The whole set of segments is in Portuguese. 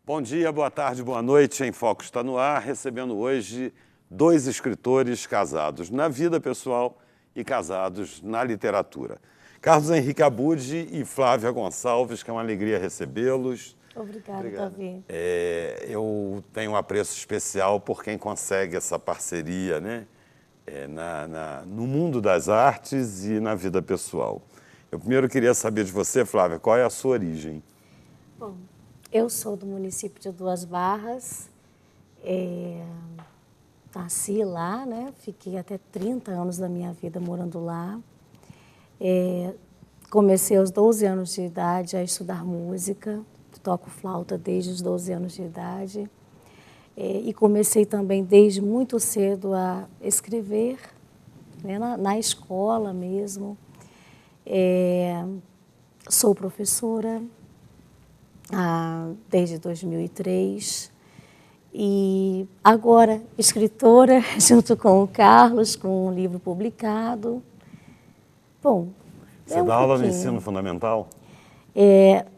Bom dia, boa tarde, boa noite. Em Foco está no ar, recebendo hoje dois escritores casados na vida pessoal e casados na literatura. Carlos Henrique Abud e Flávia Gonçalves, que é uma alegria recebê-los. Obrigada, Davi. Eu tenho um apreço especial por quem consegue essa parceria, né? No mundo das artes e na vida pessoal. Eu primeiro queria saber de você, Flávia, qual é a sua origem? Bom, eu sou do município de Duas Barras, nasci lá, né? Fiquei até 30 anos da minha vida morando lá. Comecei aos 12 anos de idade a estudar música, toco flauta desde os 12 anos de idade. E comecei também desde muito cedo a escrever, né? Na escola mesmo. Sou professora desde 2003 e agora escritora junto com o Carlos, com um livro publicado. Bom, Você dá aula no ensino fundamental?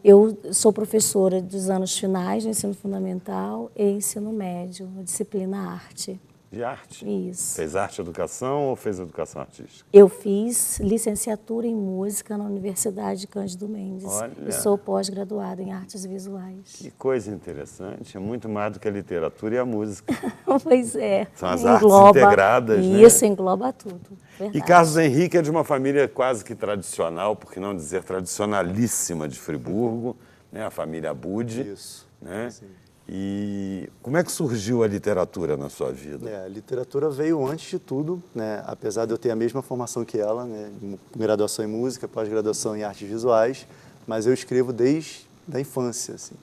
Eu sou professora dos anos finais do ensino fundamental e ensino médio, a disciplina arte. De arte? Isso. Fez arte e educação ou fez educação artística? Eu fiz licenciatura em música na Universidade Cândido Mendes. Olha. E sou pós-graduada em artes visuais. Que coisa interessante, é muito mais do que a literatura e a música. Pois é. São as artes integradas, né? Isso, engloba tudo. Verdade. E Carlos Henrique é de uma família quase que tradicional, por que não dizer tradicionalíssima de Friburgo, né? A família Abud. Isso. Né? Sim. E como é que surgiu a literatura na sua vida? A literatura veio antes de tudo, né? Apesar de eu ter a mesma formação que ela, né? Graduação em música, pós-graduação em artes visuais, mas eu escrevo desde a infância, assim.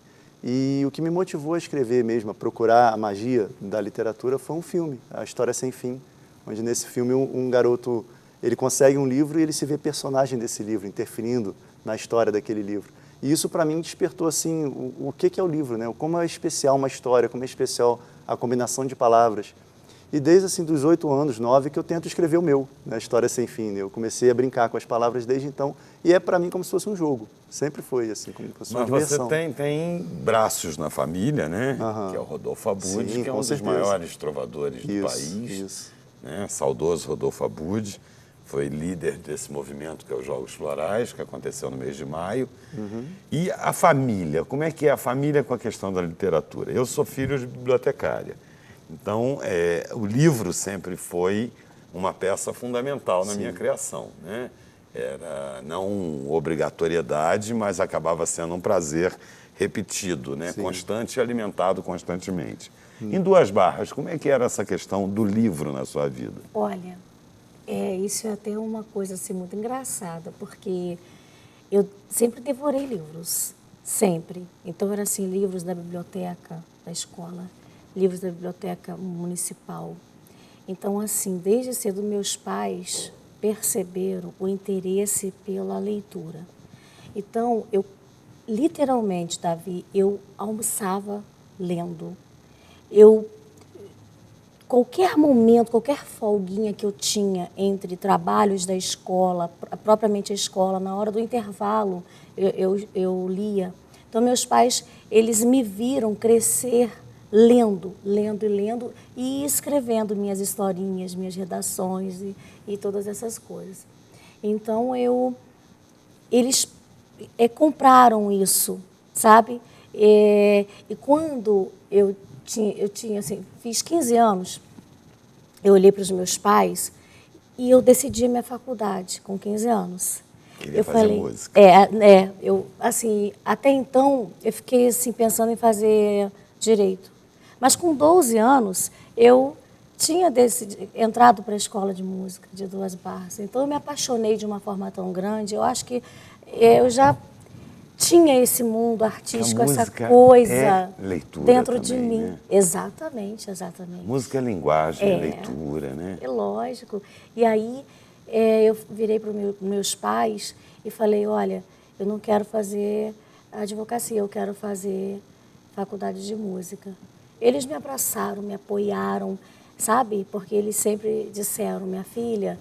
E o que me motivou a escrever mesmo, a procurar a magia da literatura, foi um filme, A História Sem Fim, onde nesse filme um garoto, ele consegue um livro e ele se vê personagem desse livro, interferindo na história daquele livro. E isso, para mim, despertou assim, o que é o livro, né? Como é especial uma história, como é especial a combinação de palavras. E desde assim, dos 8 anos, 9, que eu tento escrever o meu, né? A História Sem Fim. Né? Eu comecei a brincar com as palavras desde então. E é, para mim, como se fosse um jogo. Sempre foi, assim, como se fosse uma diversão. Mas você tem braços na família, né? Aham. Que é o Rodolfo Abud, Sim, que é um com dos certeza. maiores trovadores do país. Isso. Né? Saudoso Rodolfo Abud. Foi líder desse movimento que é os Jogos Florais, que aconteceu no mês de maio. Uhum. E a família, como é que é a família com a questão da literatura? Eu sou filho de bibliotecária, então o livro sempre foi uma peça fundamental na minha criação. Né? Era não obrigatoriedade, mas acabava sendo um prazer repetido, né? Constante e alimentado constantemente. Em Duas Barras, como é que era essa questão do livro na sua vida? Olha, isso é até uma coisa assim, muito engraçada, porque eu sempre devorei livros, sempre. Então, eram assim, livros da biblioteca da escola, livros da biblioteca municipal. Então, assim, desde cedo, meus pais perceberam o interesse pela leitura. Então, eu, literalmente, Davi, eu almoçava lendo. Qualquer momento, qualquer folguinha que eu tinha entre trabalhos da escola, propriamente a escola, na hora do intervalo, eu lia. Então, meus pais, eles me viram crescer lendo e escrevendo minhas historinhas, minhas redações e todas essas coisas. Então, eles compraram isso, sabe? E quando eu tinha assim, fiz 15 anos, eu olhei para os meus pais e eu decidi a minha faculdade com 15 anos. Queria fazer música. Eu, assim, até então, eu fiquei assim, pensando em fazer direito. Mas com 12 anos, eu tinha entrado para a escola de música de Duas Barras. Então, eu me apaixonei de uma forma tão grande. Eu acho que eu já tinha esse mundo artístico, essa coisa é leitura dentro também, de mim. Né? Exatamente. Música é linguagem, é leitura, né? É lógico. E aí eu virei para os meus pais e falei, olha, eu não quero fazer advocacia, eu quero fazer faculdade de música. Eles me abraçaram, me apoiaram, sabe? Porque eles sempre disseram, minha filha,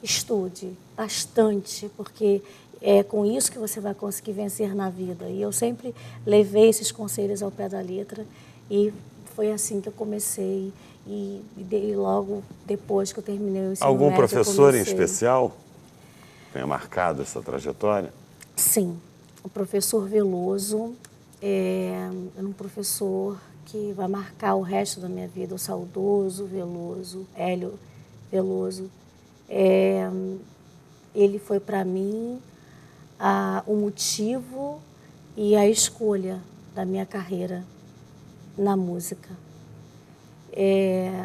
estude bastante, porque é com isso que você vai conseguir vencer na vida. E eu sempre levei esses conselhos ao pé da letra e foi assim que eu comecei. E logo depois que eu terminei o ensino Algum médio, professor em especial tenha marcado essa trajetória? Sim, o professor Veloso é um professor que vai marcar o resto da minha vida, o saudoso Veloso, Hélio Veloso. Ele foi para mim o motivo e a escolha da minha carreira na música.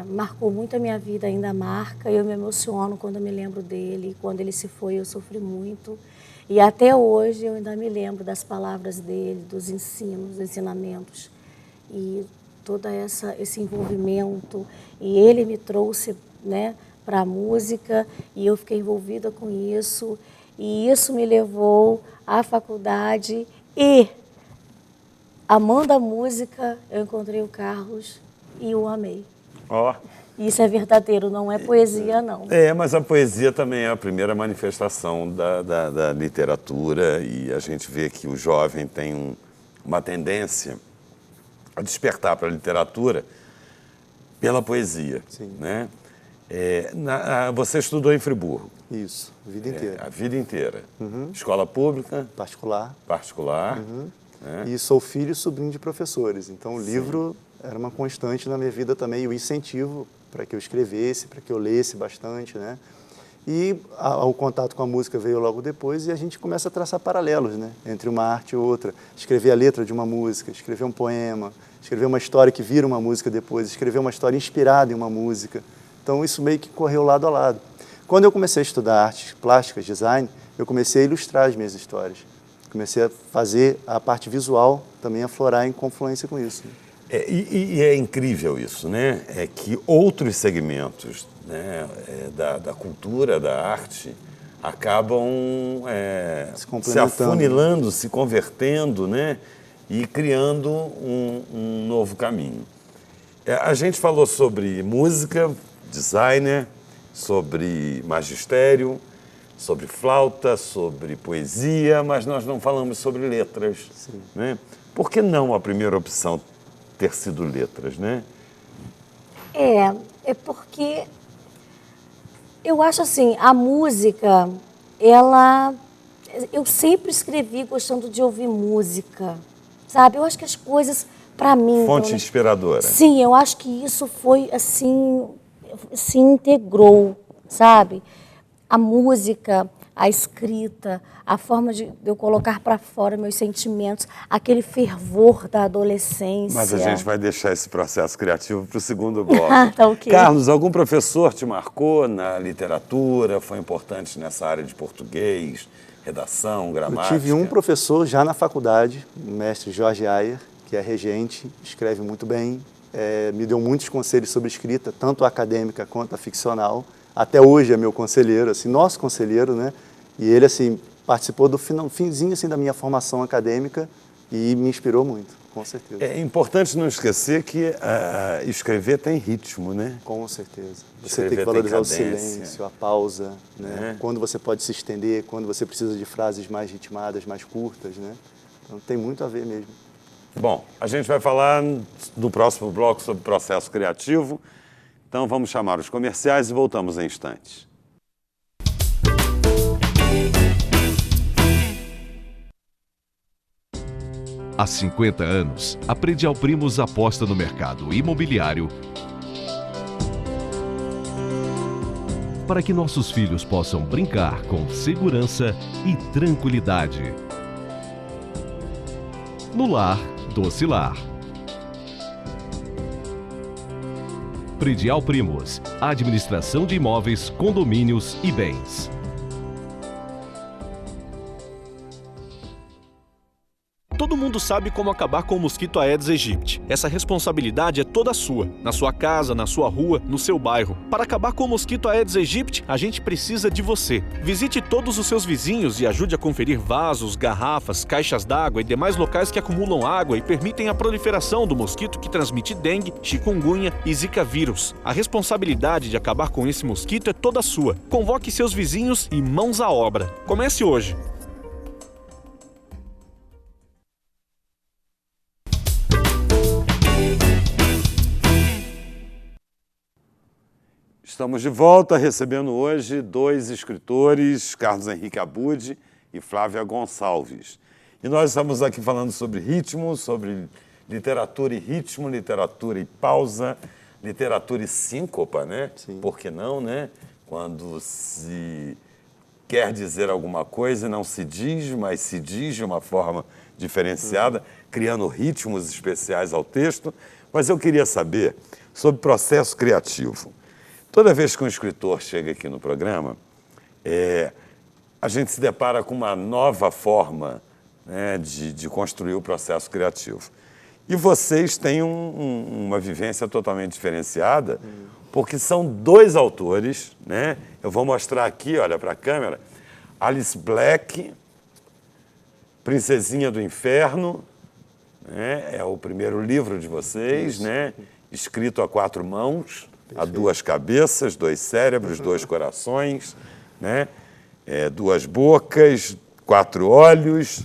Marcou muito a minha vida, ainda marca, eu me emociono quando eu me lembro dele, quando ele se foi eu sofri muito, e até hoje eu ainda me lembro das palavras dele, dos ensinamentos, e todo esse envolvimento, e ele me trouxe, né, para a música, e eu fiquei envolvida com isso, e isso me levou à faculdade, e amando a música, eu encontrei o Carlos, e o amei. Ó. Isso é verdadeiro, não é poesia, não. Mas a poesia também é a primeira manifestação da literatura e a gente vê que o jovem tem uma tendência a despertar para a literatura pela poesia. Sim. Né? Você estudou em Friburgo? Isso, a vida inteira. A vida inteira. Uhum. Escola pública? Particular. Particular. Uhum. Né? E sou filho e sobrinho de professores, então o livro era uma constante na minha vida também, e o incentivo para que eu escrevesse, para que eu lesse bastante, né? E o contato com a música veio logo depois e a gente começa a traçar paralelos, né? Entre uma arte e outra. Escrever a letra de uma música, escrever um poema, escrever uma história que vira uma música depois, escrever uma história inspirada em uma música. Então isso meio que correu lado a lado. Quando eu comecei a estudar artes plásticas, design, eu comecei a ilustrar as minhas histórias. Comecei a fazer a parte visual também aflorar em confluência com isso. E é incrível isso, né? É que outros segmentos, né, da cultura, da arte, acabam se afunilando, se convertendo, né? E criando um novo caminho. A gente falou sobre música, designer, sobre magistério, sobre flauta, sobre poesia, mas nós não falamos sobre letras. Sim. Né? Por que não a primeira opção ter sido letras, né? É porque eu acho assim, a música, eu sempre escrevi gostando de ouvir música, sabe? Eu acho que as coisas, para mim... Fonte inspiradora. Sim, eu acho que isso foi assim, se integrou, sabe? A música, a escrita, a forma de eu colocar para fora meus sentimentos, aquele fervor da adolescência. Mas a gente vai deixar esse processo criativo para o segundo bloco. Tá ok. Carlos, algum professor te marcou na literatura? Foi importante nessa área de português, redação, gramática? Eu tive um professor já na faculdade, o mestre Jorge Ayer, que é regente, escreve muito bem, me deu muitos conselhos sobre escrita, tanto a acadêmica quanto a ficcional. Até hoje é meu conselheiro, assim, nosso conselheiro, né? E ele, assim, participou do finzinho, assim, da minha formação acadêmica e me inspirou muito, com certeza. É importante não esquecer que escrever tem ritmo, né? Com certeza. Você Escrever tem que valorizar tem o silêncio, a pausa, né? Quando você pode se estender, quando você precisa de frases mais ritmadas, mais curtas, né? Então tem muito a ver mesmo. Bom, a gente vai falar no próximo bloco sobre processo criativo. Então vamos chamar os comerciais e voltamos em instantes. Há 50 anos, a Predial Primos aposta no mercado imobiliário para que nossos filhos possam brincar com segurança e tranquilidade. No lar, doce lar. Predial Primos, administração de imóveis, condomínios e bens. Todo mundo sabe como acabar com o mosquito Aedes aegypti. Essa responsabilidade é toda sua, na sua casa, na sua rua, no seu bairro. Para acabar com o mosquito Aedes aegypti, a gente precisa de você. Visite todos os seus vizinhos e ajude a conferir vasos, garrafas, caixas d'água e demais locais que acumulam água e permitem a proliferação do mosquito que transmite dengue, chikungunya e zika vírus. A responsabilidade de acabar com esse mosquito é toda sua. Convoque seus vizinhos e mãos à obra. Comece hoje. Estamos de volta, recebendo hoje 2 escritores, Carlos Henrique Abud e Flávia Gonçalves. E nós estamos aqui falando sobre ritmo, sobre literatura e ritmo, literatura e pausa, literatura e síncopa, né? Sim. Por que não, né? Quando se quer dizer alguma coisa e não se diz, mas se diz de uma forma diferenciada, criando ritmos especiais ao texto. Mas eu queria saber sobre processo criativo. Toda vez que um escritor chega aqui no programa, a gente se depara com uma nova forma, né, de construir o processo criativo. E vocês têm uma vivência totalmente diferenciada, porque são 2 autores, né? Eu vou mostrar aqui, olha para a câmera, Alice Black, Princesinha do Inferno, né? É o primeiro livro de vocês, né? Escrito a 4 mãos, a 2 cabeças, 2 cérebros, 2 corações, né? 2 bocas, 4 olhos.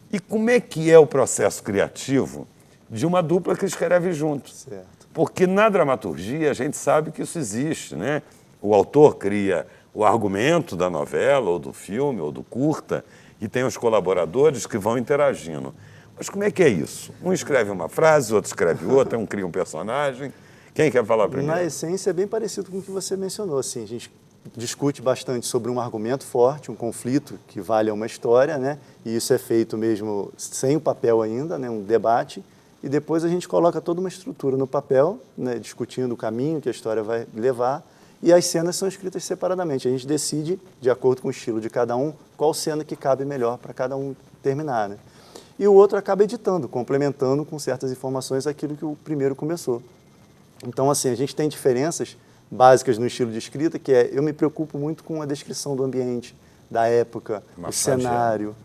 E como é que é o processo criativo de uma dupla que escreve junto? Certo. Porque na dramaturgia a gente sabe que isso existe, né? O autor cria o argumento da novela, ou do filme, ou do curta, e tem os colaboradores que vão interagindo. Mas como é que é isso? Um escreve uma frase, outro escreve outra, um cria um personagem. Quem quer falar primeiro? Na essência, é bem parecido com o que você mencionou. Assim, a gente discute bastante sobre um argumento forte, um conflito que vale a uma história, né? E isso é feito mesmo sem o papel ainda, né? Um debate. E depois a gente coloca toda uma estrutura no papel, né? Discutindo o caminho que a história vai levar. E as cenas são escritas separadamente. A gente decide, de acordo com o estilo de cada um, qual cena que cabe melhor para cada um terminar, né? E o outro acaba editando, complementando com certas informações aquilo que o primeiro começou. Então, assim, a gente tem diferenças básicas no estilo de escrita, que é, eu me preocupo muito com a descrição do ambiente, da época, o cenário.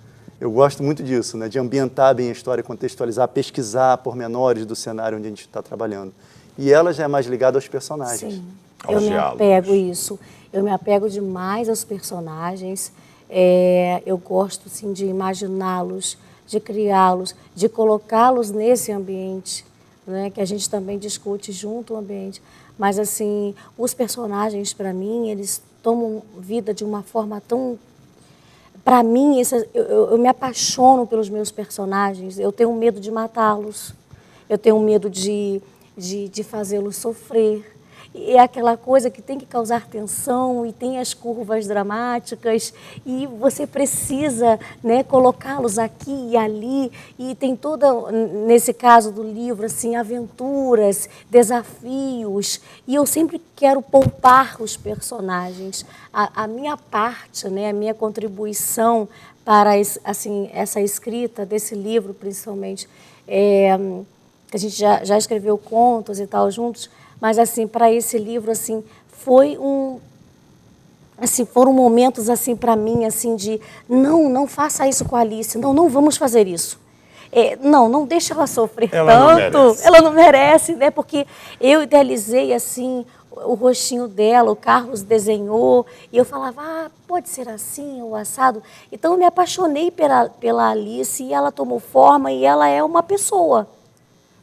Eu gosto muito disso, né, de ambientar bem a história, contextualizar, pesquisar pormenores do cenário onde a gente está trabalhando. E ela já é mais ligada aos personagens. Sim, Aos eu me diálogos. apego isso. Eu me apego demais aos personagens. Eu gosto, sim, de imaginá-los, de criá-los, de colocá-los nesse ambiente, né, que a gente também discute junto o ambiente. Mas, assim, os personagens, para mim, eles tomam vida de uma forma tão... Para mim, eu me apaixono pelos meus personagens. Eu tenho medo de matá-los. Eu tenho medo de fazê-los sofrer. E é aquela coisa que tem que causar tensão e tem as curvas dramáticas e você precisa, né, colocá-los aqui e ali. E tem toda, nesse caso do livro, assim, aventuras, desafios. E eu sempre quero poupar os personagens. A minha parte, né, a minha contribuição para assim, essa escrita desse livro, principalmente, a gente já escreveu contos e tal juntos, mas, assim, para esse livro, assim, foram momentos, assim, para mim, assim, de não faça isso com a Alice, não vamos fazer isso. Não deixa ela sofrer tanto, ela não merece, né? Porque eu idealizei, assim, o rostinho dela, o Carlos desenhou, e eu falava, pode ser assim, ou assado. Então, eu me apaixonei pela Alice, e ela tomou forma, e ela é uma pessoa,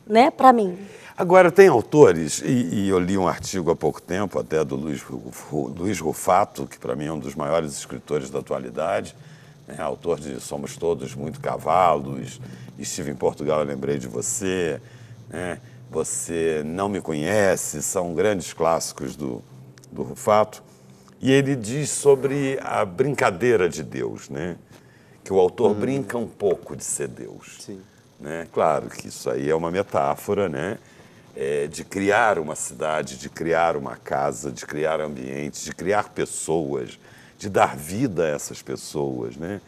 né, para mim. Agora, tem autores, e eu li um artigo há pouco tempo, até do Luiz Rufato, que para mim é um dos maiores escritores da atualidade, né, autor de Somos Todos Muito Cavalos, Estive em Portugal, eu lembrei de você, né, Você Não Me Conhece, são grandes clássicos do Rufato. E ele diz sobre a brincadeira de Deus, né, que o autor brinca um pouco de ser Deus. Sim. Né? Claro que isso aí é uma metáfora, né? De criar uma cidade, de criar uma casa, de criar ambientes, de criar pessoas, de dar vida a essas pessoas, né?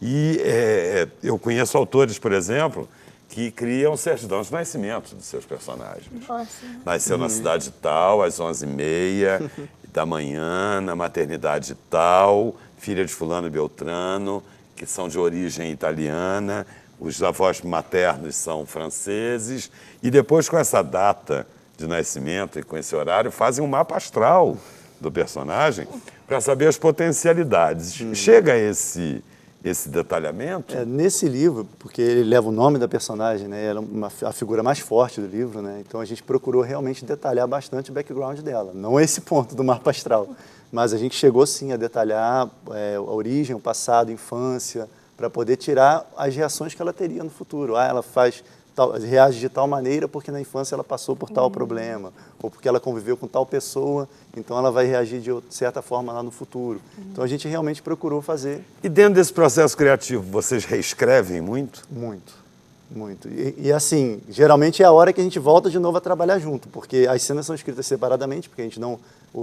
E eu conheço autores, por exemplo, que criam certidão de nascimento dos seus personagens. Nossa. Nasceu na cidade tal, às 11h30 da manhã, na maternidade tal, filha de fulano e beltrano, que são de origem italiana, os avós maternos são franceses, e depois, com essa data de nascimento e com esse horário, fazem um mapa astral do personagem para saber as potencialidades. Chega esse esse detalhamento? Nesse livro, porque ele leva o nome da personagem, né? Ela é a figura mais forte do livro, né? Então a gente procurou realmente detalhar bastante o background dela. Não esse ponto do mapa astral, mas a gente chegou sim a detalhar a origem, o passado, a infância, para poder tirar as reações que ela teria no futuro. Ela reage de tal maneira porque na infância ela passou por tal problema, ou porque ela conviveu com tal pessoa, então ela vai reagir de certa forma lá no futuro. Então a gente realmente procurou fazer. E dentro desse processo criativo, vocês reescrevem muito? Muito. E assim, geralmente é a hora que a gente volta de novo a trabalhar junto, porque as cenas são escritas separadamente, porque a gente não...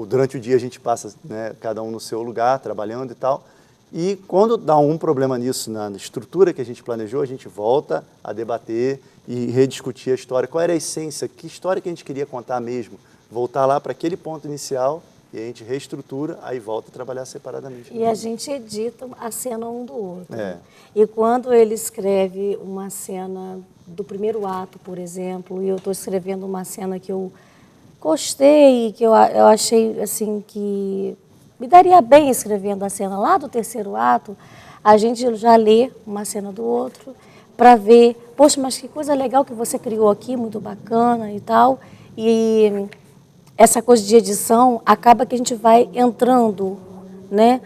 Durante o dia a gente passa, né, cada um no seu lugar, trabalhando e tal. E quando dá um problema nisso, na estrutura que a gente planejou, a gente volta a debater e rediscutir a história. Qual era a essência? Que história que a gente queria contar mesmo? Voltar lá para aquele ponto inicial e a gente reestrutura, aí volta a trabalhar separadamente. E a gente edita a cena um do outro. É. E quando ele escreve uma cena do primeiro ato, por exemplo, e eu estou escrevendo uma cena que eu gostei, que eu achei assim que me daria bem escrevendo a cena lá do terceiro ato, a gente já lê uma cena do outro para ver, poxa, mas que coisa legal que você criou aqui, muito bacana e tal. E essa coisa de edição acaba que a gente vai entrando, né,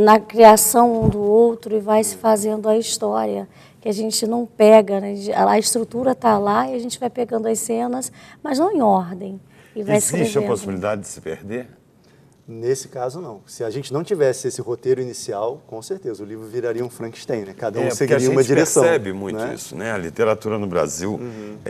na criação um do outro e vai se fazendo a história, que a gente não pega, né? A estrutura está lá e a gente vai pegando as cenas, mas não em ordem. E vai Existe escrevendo. a possibilidade de se perder? Nesse caso, não. Se a gente não tivesse esse roteiro inicial, com certeza, o livro viraria um Frankenstein, né? Cada um seguiria uma direção. A gente percebe muito isso, né? A literatura no Brasil,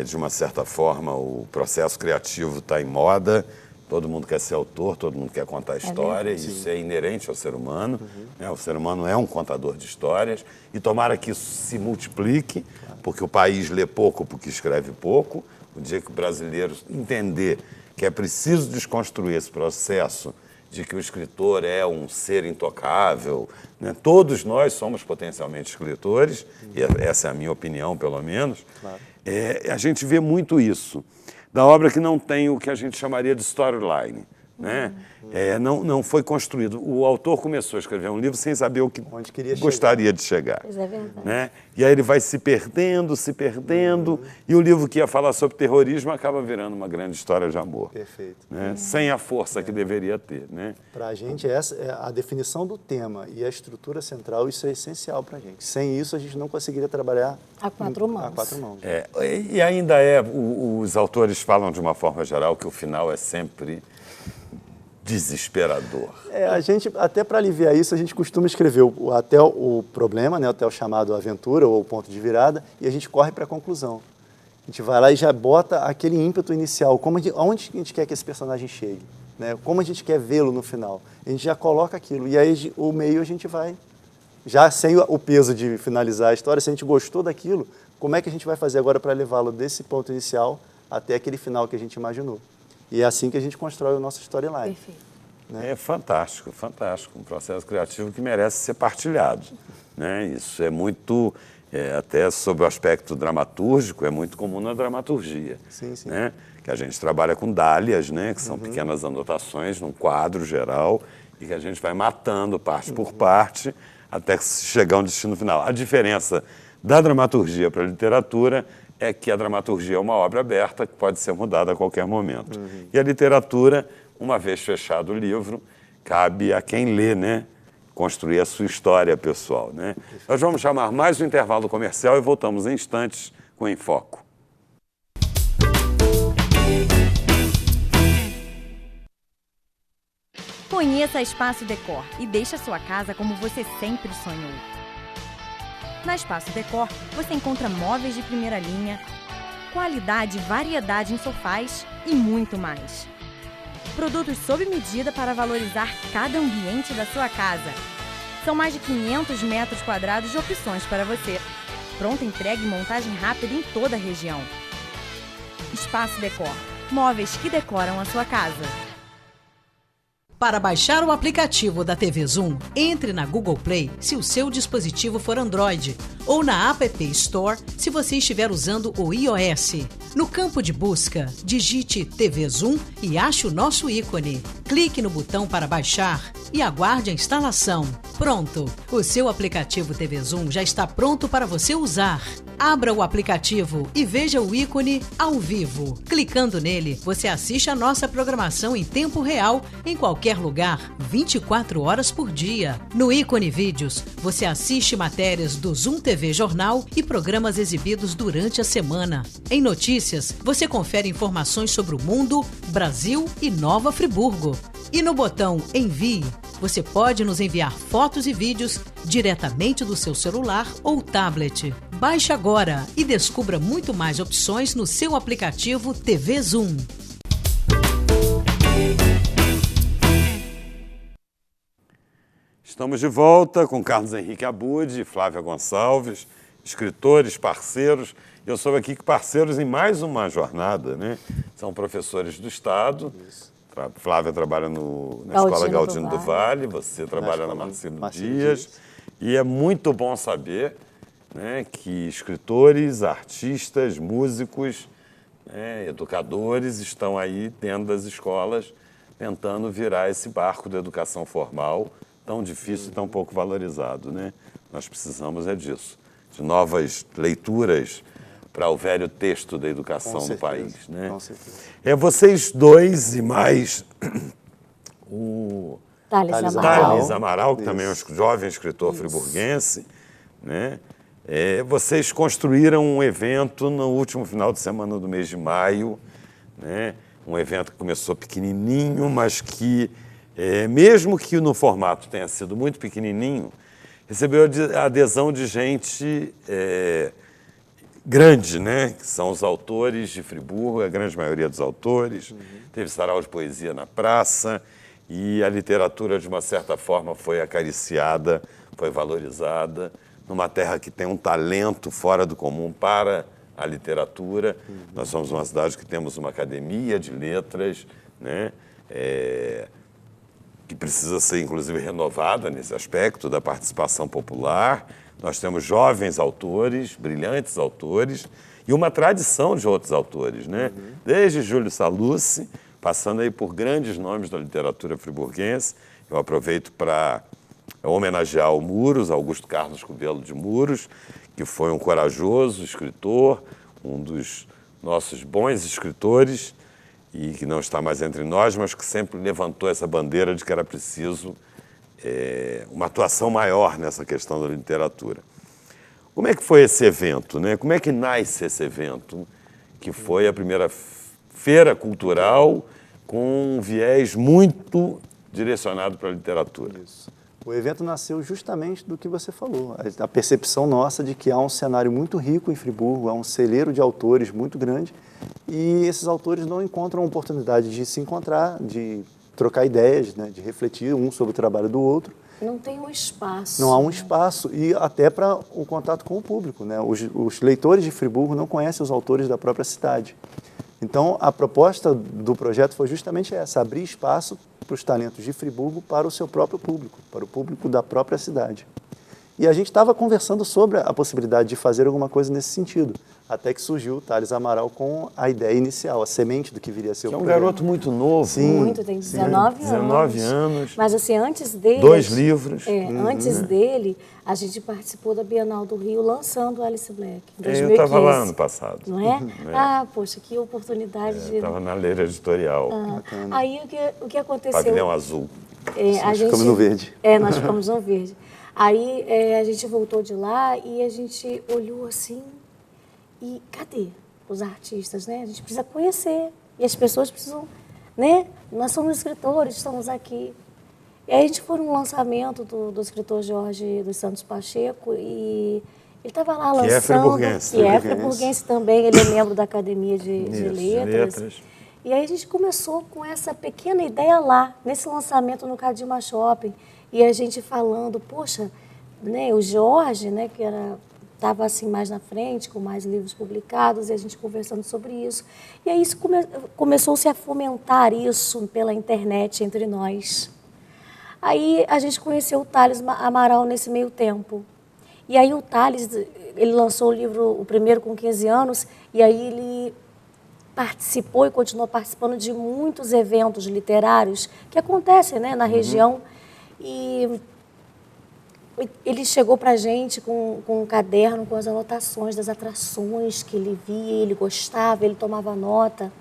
de uma certa forma, o processo criativo está em moda, todo mundo quer ser autor, todo mundo quer contar história, isso é inerente ao ser humano. Né? O ser humano é um contador de histórias, e tomara que isso se multiplique, porque o país lê pouco porque escreve pouco. O dia que o brasileiro entender que é preciso desconstruir esse processo de que o escritor é um ser intocável, né? Todos nós somos potencialmente escritores, e essa é a minha opinião, pelo menos. Claro. A gente vê muito isso, da obra que não tem o que a gente chamaria de storyline. Né? Não foi construído. O autor começou a escrever um livro sem saber o que gostaria de chegar. Isso é verdade. Né? E aí ele vai se perdendo, e o livro que ia falar sobre terrorismo acaba virando uma grande história de amor. Perfeito. Né? Sem a força que deveria ter. Né? Para a gente, essa é a definição do tema e a estrutura central, isso é essencial para a gente. Sem isso, a gente não conseguiria trabalhar a quatro mãos. E ainda os autores falam de uma forma geral que o final é sempre desesperador. A gente, até para aliviar isso, a gente costuma escrever até o problema, né, até o chamado aventura ou o ponto de virada, e a gente corre para a conclusão. A gente vai lá e já bota aquele ímpeto inicial, aonde a gente quer que esse personagem chegue, né, como a gente quer vê-lo no final. A gente já coloca aquilo, e aí o meio a gente vai, já sem o peso de finalizar a história, se a gente gostou daquilo, como é que a gente vai fazer agora para levá-lo desse ponto inicial até aquele final que a gente imaginou. E é assim que a gente constrói o nosso storyline. Perfeito. Né? É fantástico, fantástico. Um processo criativo que merece ser partilhado. Né? Isso é muito, até sob o aspecto dramatúrgico, é muito comum na dramaturgia. Sim, sim. Né? Que a gente trabalha com dálias, né? Que são pequenas anotações num quadro geral e que a gente vai matando parte por parte até chegar a um destino final. A diferença da dramaturgia para a literatura é que a dramaturgia é uma obra aberta que pode ser mudada a qualquer momento. E a literatura, uma vez fechado o livro, cabe a quem lê, né, construir a sua história pessoal. Né? Nós vamos chamar mais um intervalo comercial e voltamos em instantes com Em Foco. Conheça a Espaço Decor e deixe a sua casa como você sempre sonhou. Na Espaço Decor, você encontra móveis de primeira linha, qualidade e variedade em sofás e muito mais. Produtos sob medida para valorizar cada ambiente da sua casa. São mais de 500 metros quadrados de opções para você. Pronta entrega e montagem rápida em toda a região. Espaço Decor. Móveis que decoram a sua casa. Para baixar o aplicativo da TV Zoom, entre na Google Play se o seu dispositivo for Android ou na App Store se você estiver usando o iOS. No campo de busca, digite TV Zoom e ache o nosso ícone. Clique no botão para baixar e aguarde a instalação. Pronto! O seu aplicativo TV Zoom já está pronto para você usar. Abra o aplicativo e veja o ícone ao vivo. Clicando nele, você assiste a nossa programação em tempo real, em qualquer lugar, 24 horas por dia. No ícone Vídeos, você assiste matérias do Zoom TV Jornal e programas exibidos durante a semana. Em Notícias, você confere informações sobre o mundo, Brasil e Nova Friburgo. E no botão Envie, você pode nos enviar fotos e vídeos diretamente do seu celular ou tablet. Baixe agora e descubra muito mais opções no seu aplicativo TV Zoom. Estamos de volta com Carlos Henrique Abud e Flávia Gonçalves, escritores, parceiros. Eu sou aqui parceiros em mais uma jornada, né? São professores do Estado. Flávia trabalha na Escola Galdino do Vale, você trabalha na Marcelo Dias. E é muito bom saber, né, que escritores, artistas, músicos, né, educadores estão aí dentro das escolas tentando virar esse barco da educação formal tão difícil e tão pouco valorizado, né? Nós precisamos disso, de novas leituras para o velho texto da educação do país, né? Com certeza. É vocês dois e mais o Thales Amaral, que também é um jovem escritor friburguense, né? Vocês construíram um evento no último final de semana do mês de maio, né? Um evento que começou pequenininho, mas que, mesmo que no formato tenha sido muito pequenininho, recebeu a adesão de gente grande, né? Que são os autores de Friburgo, a grande maioria dos autores. Teve sarau de poesia na praça e a literatura, de uma certa forma, foi acariciada, foi valorizada, numa terra que tem um talento fora do comum para a literatura. Nós somos uma cidade que temos uma academia de letras, né? Que precisa ser, inclusive, renovada nesse aspecto da participação popular. Nós temos jovens autores, brilhantes autores, e uma tradição de outros autores, né? Desde Júlio Sallusti, passando aí por grandes nomes da literatura friburguense. Eu aproveito para homenagear o Muros, Augusto Carlos Cubelo de Muros, que foi um corajoso escritor, um dos nossos bons escritores, e que não está mais entre nós, mas que sempre levantou essa bandeira de que era preciso uma atuação maior nessa questão da literatura. Como é que foi esse evento, né? Como é que nasce esse evento, que foi a primeira feira cultural com um viés muito direcionado para a literatura? Isso. O evento nasceu justamente do que você falou, a percepção nossa de que há um cenário muito rico em Friburgo, há um celeiro de autores muito grande, e esses autores não encontram a oportunidade de se encontrar, de trocar ideias, né, de refletir um sobre o trabalho do outro. Não tem um espaço. Não há um espaço, e até para o contato com o público, né? Os leitores de Friburgo não conhecem os autores da própria cidade. Então, a proposta do projeto foi justamente essa, abrir espaço para os talentos de Friburgo para o seu próprio público, para o público da própria cidade. E a gente estava conversando sobre a possibilidade de fazer alguma coisa nesse sentido, até que surgiu o Thales Amaral com a ideia inicial, a semente do que viria a ser o projeto. É um garoto muito novo. Sim, muito, tem 19 anos. 19 anos. Mas assim, antes dele... 2 livros. Antes dele, a gente participou da Bienal do Rio lançando Alice Black, em 2015. Eu estava lá ano passado. Não é? Ah, poxa, que oportunidade de... Estava na Leira Editorial. Aí o que aconteceu... Pavilhão Azul. Nós ficamos no verde. Nós ficamos no verde. Aí a gente voltou de lá e a gente olhou assim, e cadê os artistas, né? A gente precisa conhecer, e as pessoas precisam, né? Nós somos escritores, estamos aqui. E aí a gente foi num lançamento do escritor Jorge dos Santos Pacheco, e ele estava lá lançando... Que é friburguense. Que é friburguense também, ele é membro da Academia de Letras. E aí a gente começou com essa pequena ideia lá, nesse lançamento no Cadima Shopping, e a gente falando, poxa, né, o Jorge, né, que estava assim mais na frente, com mais livros publicados, e a gente conversando sobre isso. E aí isso começou-se a fomentar isso pela internet entre nós. Aí a gente conheceu o Thales Amaral nesse meio tempo. E aí o Thales, ele lançou o livro, o primeiro com 15 anos, e aí ele participou e continuou participando de muitos eventos literários que acontecem, né, na região. E ele chegou para a gente com um caderno com as anotações das atrações que ele via, ele gostava, ele tomava nota.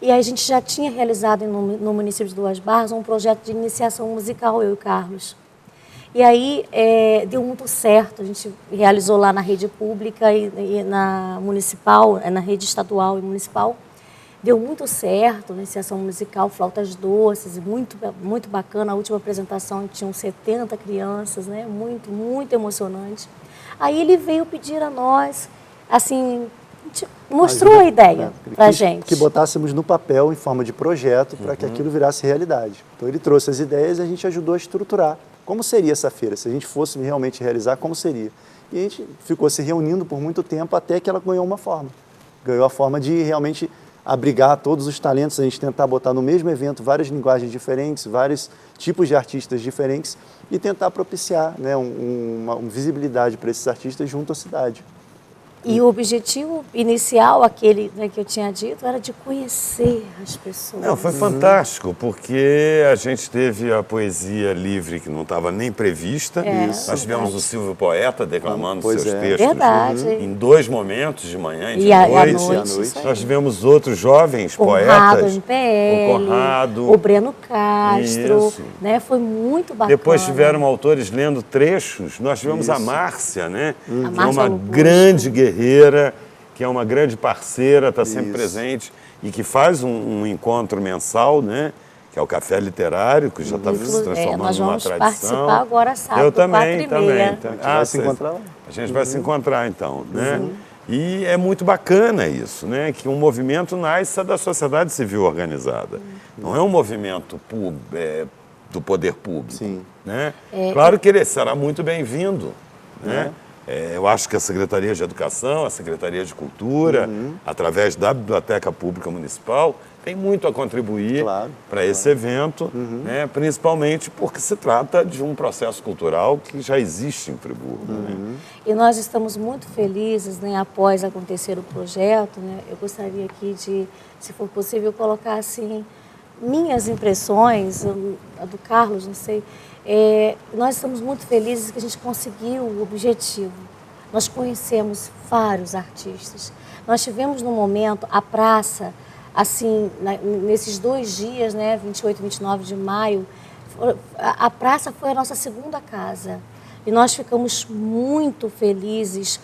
E aí a gente já tinha realizado no município de Duas Barras um projeto de iniciação musical, eu e o Carlos. E aí deu muito certo, a gente realizou lá na rede pública e na municipal, na rede estadual e municipal. Deu muito certo, iniciação musical, flautas doces, muito, muito bacana. A última apresentação tinham 70 crianças, né? Muito, muito emocionante. Aí ele veio pedir a nós, assim, mostrou a ideia para a gente. Que botássemos no papel em forma de projeto para que aquilo virasse realidade. Então ele trouxe as ideias e a gente ajudou a estruturar. Como seria essa feira? Se a gente fosse realmente realizar, como seria? E a gente ficou se reunindo por muito tempo até que ela ganhou uma forma. Ganhou a forma de realmente abrigar todos os talentos, a gente tentar botar no mesmo evento várias linguagens diferentes, vários tipos de artistas diferentes e tentar propiciar, né, uma visibilidade para esses artistas junto à cidade. E o objetivo inicial, aquele, né, que eu tinha dito, era de conhecer as pessoas. Não, foi fantástico, porque a gente teve a poesia livre que não estava nem prevista. Nós tivemos o Silvio Poeta declamando seus textos em 2 momentos, de manhã e de noite. Nós tivemos outros jovens poetas. MPL, o Conrado, o Breno Castro, né? Foi muito bacana. Depois tiveram autores lendo trechos. Nós tivemos a Márcia, né? A Que é uma Lobosco. grande guerreira, que é uma grande parceira, está sempre presente e que faz um encontro mensal, né? Que é o Café Literário, que já está se transformando numa tradição. Nós vamos participar agora sábado, Eu também. A gente vai se encontrar lá. A gente vai se encontrar, então, né? E é muito bacana isso, né? Que um movimento nasce da sociedade civil organizada. Não é um movimento do poder público. Né? Claro que ele será muito bem-vindo, né? Eu acho que a Secretaria de Educação, a Secretaria de Cultura, através da Biblioteca Pública Municipal, tem muito a contribuir para esse evento, né? Principalmente porque se trata de um processo cultural que já existe em Friburgo. Né? E nós estamos muito felizes, né, após acontecer o projeto, né? Eu gostaria aqui de, se for possível, colocar assim, minhas impressões, a do Carlos, não sei. Nós estamos muito felizes que a gente conseguiu o objetivo. Nós conhecemos vários artistas. Nós tivemos no momento a praça, assim, nesses 2 dias, né, 28 e 29 de maio, a praça foi a nossa segunda casa. E nós ficamos muito felizes,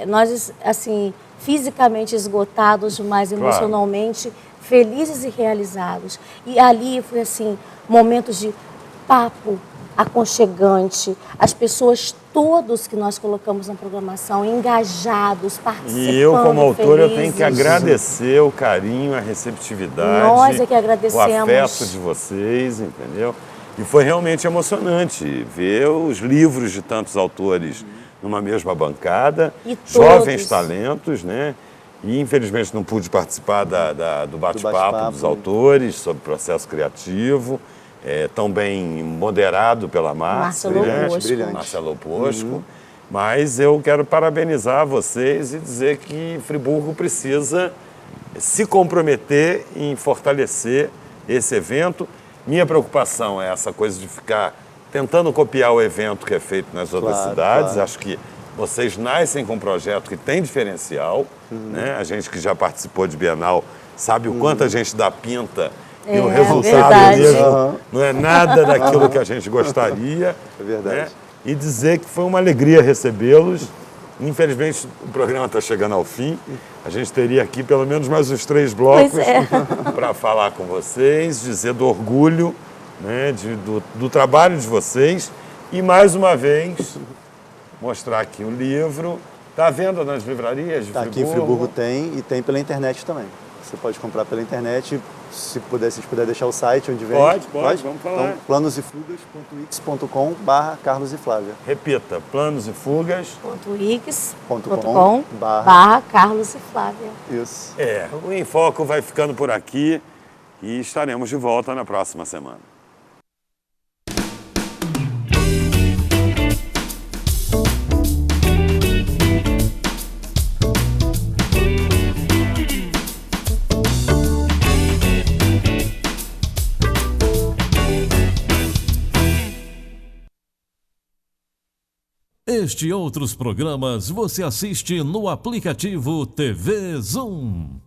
nós, assim, fisicamente esgotados, mas emocionalmente felizes e realizados. E ali foi, assim, momentos de papo aconchegante, as pessoas todos que nós colocamos na programação, engajados, participando, E eu, como autor, felizes. eu tenho que agradecer o carinho, a receptividade, Nós é que agradecemos. o afeto de vocês, entendeu? E foi realmente emocionante ver os livros de tantos autores numa mesma bancada, E jovens todos. talentos, né? E infelizmente não pude participar do bate-papo dos autores sobre o processo criativo, tão bem moderado pela Márcia, Marcelo Lobosco. Mas eu quero parabenizar vocês e dizer que Friburgo precisa se comprometer em fortalecer esse evento. Minha preocupação é essa coisa de ficar tentando copiar o evento que é feito nas outras cidades. Acho que vocês nascem com um projeto que tem diferencial. Né? A gente que já participou de Bienal sabe o quanto a gente dá pinta e o resultado mesmo não é nada daquilo que a gente gostaria. É verdade. Né? E dizer que foi uma alegria recebê-los. Infelizmente, o programa está chegando ao fim. A gente teria aqui pelo menos mais uns 3 blocos para falar com vocês, dizer do orgulho, né, do trabalho de vocês e, mais uma vez, mostrar aqui o livro. Está à venda nas livrarias de Friburgo? Aqui em Friburgo tem e tem pela internet também. Você pode comprar pela internet, se vocês puderem deixar o site onde vem. Pode, vamos falar. Então, planosefugas.wix.com/Carlos e Flávia. Repita, planosefugas.com/Carlos e Flávia. Isso. O Em Foco vai ficando por aqui e estaremos de volta na próxima semana. Este e outros programas você assiste no aplicativo TV Zoom.